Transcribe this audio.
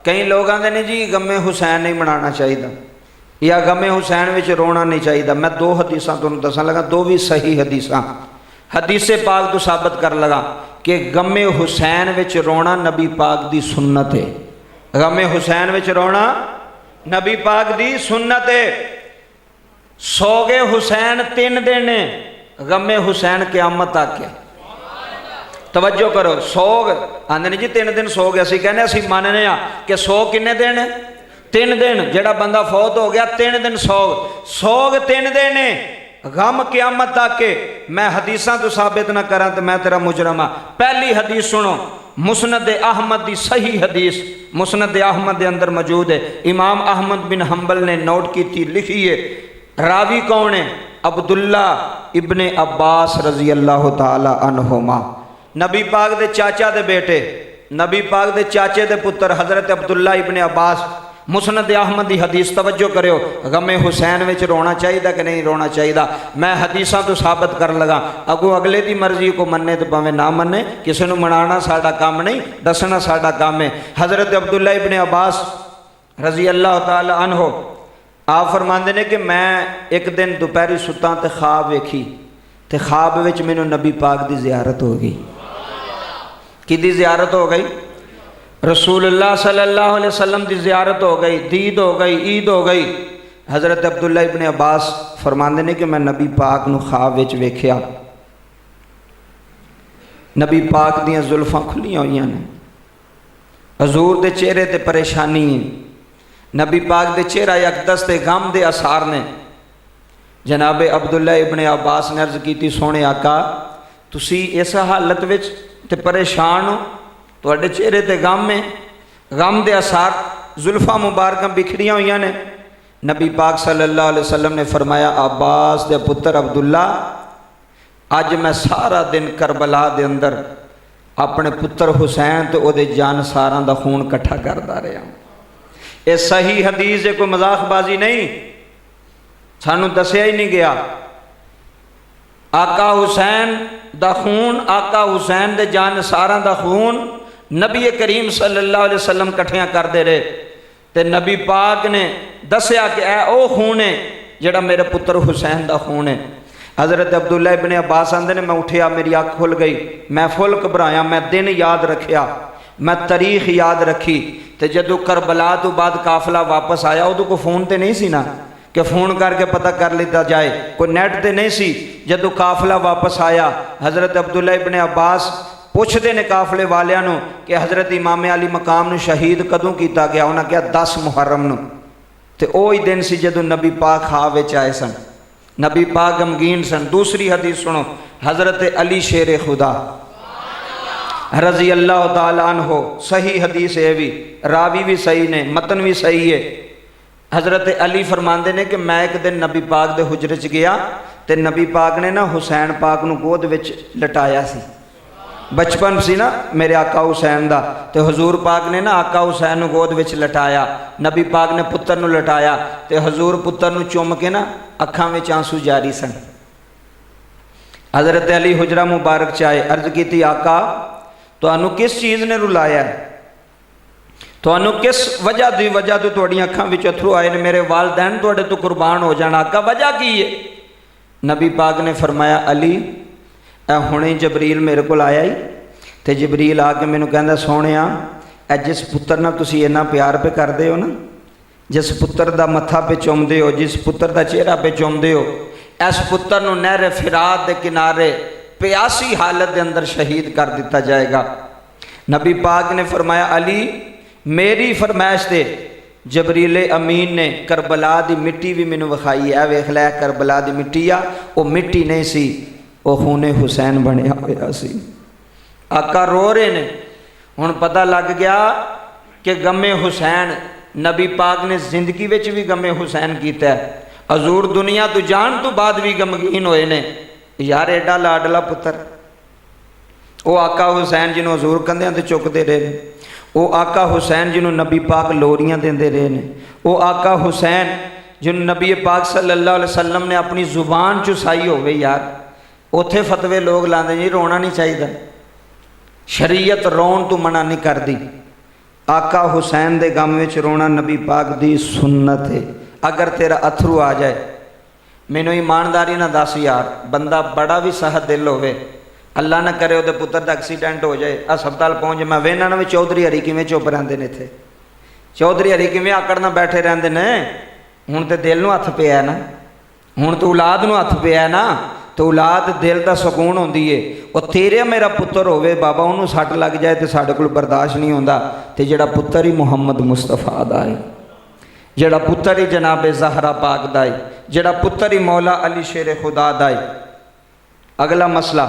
कई लोग आते ने जी गमे हुसैन नहीं मनाना चाहिए या गमे हुसैन में रोना नहीं चाहिए। मैं दो हदीसा तुहानूं दसन लगा, दो भी सही हदीसा हदीसे पाक तो साबित कर लगा कि गमे हुसैन में रोना नबी पाक की सुन्नत है। गमे हुसैन में रोना नबी पाक की सुन्नत है। सोगे हुसैन 3 दिन ने, गमे हुसैन क़यामत तक है। तवज्जो करो, सोग आंदे ने जी 3 दिन सो गया, असीं कहने असीं मानने कि सो किन्ने दिन? 3 दिन। जेड़ा बंदा फौत हो गया 3 दिन सोग 3 दिन ने, गम क़यामत तक के। मैं हदीसा तो साबित ना करा तो मैं तेरा मुजरम हाँ। पहली हदीस सुनो, मुस्नद अहमद की सही हदीस मुस्नद अहमद के अंदर मौजूद है। इमाम अहमद बिन हंबल ने नोट की थी, लिखी है। रावी कौन है? अब्दुल्ला इब्ने अब्बास रजी अल्लाह ताला अन्हुमा, नबी पाक दे चाचा दे बेटे, नबी पाक दे चाचे दे पुत्र हज़रत अब्दुल्ला इब्ने अब्बास। मुस्नद अहमद की हदीस, तवज्जो करो, गमे हुसैन में रोना चाहिए कि नहीं रोना चाहिए। मैं हदीसा तो साबित कर लगा, अगों अगले की मर्जी को मन्ने तो भावें ना मन्ने, किसी को मनाना साडा काम नहीं, दसना साडा काम है। हज़रत अब्दुल्ला इब्ने अब्बास रजी अल्लाह ताला अन्हो आप फरमाते ने कि मैं एक दिन दोपहरी सुता तो ख्वाब वेखी, तो ख्वाब विच मैनू नबी पाक की ज़ियारत हो गई। किदी ज़ियारत हो गई? रसूलुल्लाह सल्लल्लाहु अलैहि वसल्लम की ज़ियारत हो गई, दीद हो गई, ईद हो गई। हज़रत अब्दुल्ला इब्ने अब्बास फरमाते ने कि मैं नबी पाक नू ख्वाब विच वेख्या, नबी पाक दियां जुल्फां खुलियां हुई ने, हजूर दे चेहरे ते परेशानी है, नबी पाक दे चेहरा यकदस ते गम दे आसार ने। जनाबे अब्दुल्ला इब्ने अब्बास ने अर्ज की, सोने आका तुसी इस हालत विच ते परेशान हो, तुहाडे चेहरे ते गम है, गम दे आसार, जुल्फा मुबारक बिखरियां हुई ने। नबी पाक सल्लल्लाहु अलैहि वसल्लम ने फरमाया, अब्बास दे पुत्र अब्दुल्ला, अज मैं सारा दिन करबला दे अंदर अपने पुत्र हुसैन तो ओदे जानसारां दा खून इकट्ठा करता रहा। ये सही हदीस है, कोई मजाकबाजी नहीं, सानू दसिया ही नहीं गया। आका हुसैन दा खून, आका हुसैन दे जानसारां दा खून नबी करीम सल्लल्लाहु अलैहि वसल्लम इकट्ठियां करते रहे। ते नबी पाक ने दसिया कि ऐ ओ खून है जिहड़ा मेरे पुत्र हुसैन दा खून है। हज़रत अब्दुल्ला इब्ने अब्बास आंदे ने, मैं उठिया, मेरी अख खुल गई, मैं फुल घबराया, मैं दिन याद रखिया, मैं तारीख याद रखी। तो जदों करबला तो बाद काफिला वापस आया, उदों को फोन तो नहीं सी ना कि फ़ोन करके पता कर लिया जाए, कोई नेट तो नहीं सी। जदों काफिला वापस आया, हज़रत अब्दुल्ला इब्ने अब्बास पुछते ने काफिले वालियां नूं कि हज़रत इमाम अली मकाम नूं शहीद कदों किया गया? उन्हें कहा 10 मुहर्रम नूं। ते ओही दिन सी जदों नबी पाक ख्वाब विच आए सन, नबी पाक गमगीन सन। दूसरी हदीस सुनो, हज़रत अली शेर खुदा रजी अल्लाह ताला अन्हो, सही हदीस है भी, रावी भी सही ने, मतन भी सही है। हज़रत अली फरमाते ने कि मैं एक दिन नबी पाक दे हुजरे च गया, तो नबी पाक ने ना हुसैन पाक नूं गोद विच लटाया सी। बचपन सी ना मेरे आका हुसैन दा, तो हजूर पाक ने ना आका हुसैन नूं गोद विच लटाया, नबी पाक ने पुत्र नूं लटाया, तो हजूर पुत्र नूं चुम के ना अखां विच आंसू जारी सन। हज़रत अली हुजरा मुबारक च आए, अर्ज की, आका तुहानू किस चीज़ ने रुलाया है? तुहानू किस वजह तो तुहाड़ियां अखां विच अथरू आए ने? मेरे वालदैन तुहाडे तो कुर्बान हो जाना, आका वजह की है? नबी पाक ने फरमाया, अली हुणे जबरील मेरे को आया ही, तो जबरील आके मैनू कहंदा, सोने ए जिस पुत्र नाल तुसीं इन्ना प्यार पे करदे हो ना, जिस पुत्र दा मत्था पे चुमदे हो, जिस पुत्र दा चेहरा पे चुमदे हो, इस पुत्र नूं नहर फिरात दे किनारे प्यासी हालत के अंदर शहीद कर दिता जाएगा। नबी पाक ने फरमाया, अली मेरी फरमाइश से जबरीले अमीन ने करबला दी मिट्टी भी मैनू विखाई है, वेख लै करबला दी मिट्टी आ, वो मिट्टी नहीं सी, वो खूने हुसैन बनया होया सी। आका रो रहे ने। हुण पता लग गया कि गमे हुसैन नबी पाक ने जिंदगी विच भी गमे हुसैन कीता है, हजूर दुनिया तो जान तो बाद भी गमगीन होए ने। यार एडा लाडला पुत्र, वो आका हुसैन जिन्हों हजूर कंधियां ते चुकते रहे ने, वो आका हुसैन जिन्हों नबी पाक लोरियां देंदे रहे ने, वो आका हुसैन जिन्हों नबी पाक सल्लल्लाहु अलैहि वसल्लम ने अपनी जुबान चुसाई होवे। यार उत्थे फतवे लोग लाते जी रोना नहीं चाहिए, शरीयत रोन तो मना नहीं करती। आका हुसैन दे गम विच रोना नबी पाक दी सुन्नत है। अगर तेरा अथरू आ जाए, मैनू ईमानदारी ना दस यार, बंदा बड़ा भी सहद दिल होवे, अल्लाह ना करे उहदे पुत्र दा एक्सीडेंट हो जाए, हस्पताल पहुँच जाए, मैं वेहना ना भी चौधरी हरी किवें चुप रहिंदे ने इत्थे, चौधरी हरी किवें आकड़ ना बैठे रहिंदे ने। हुण ते दिल नूं हथ पिया ना, हुण तो औलाद नूं हथ पिया ना, तो औलाद दिल दा सुकून होंदी है। वो तेरे मेरा पुत्र होवे बाबा, उन्होंने सट लग जाए तो साढ़े कोल बर्दाश्त नहीं होंदा। ते जिहड़ा पुत्र ही मुहम्मद मुस्तफा दा है, जिहड़ा पुत्र ही जनाबे ज़हरा पाक दा है, जिहड़ा पुत्र ही मौला अली शेर खुदा दा है। अगला मसला